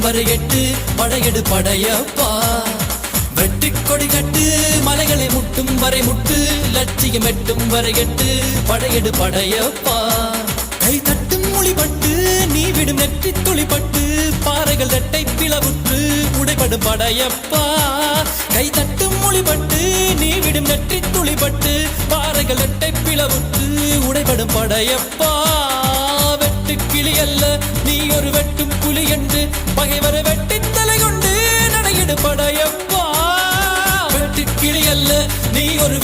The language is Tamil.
வரை எட்டு படையெடு படையப்பா வெட்டி கொடி கட்டு மலைகளை முட்டும் வரை முட்டு லட்சியம் எட்டும் வரை எட்டு படையெடு படையப்பா கை தட்டும் மொழிபட்டு நீ விடும் நெற்றி துளிப்பட்டு பாறைகள் ரெட்டை பிளவுற்று உடைபடும் படையப்பா கை தட்டும் மொழிபட்டு நீ விடும் நெற்றி துளிப்பட்டு பாறைகள் ரெட்டை பிளவுற்று உடைபடும் படையப்பா வெட்டு கிளி அல்ல நீ ஒரு வெட்டும் புலி என்று பகைவரை வெட்டி தலை கொண்டு நடையிடு படையப்பா வெட்டு கிளி அல்ல நீ ஒரு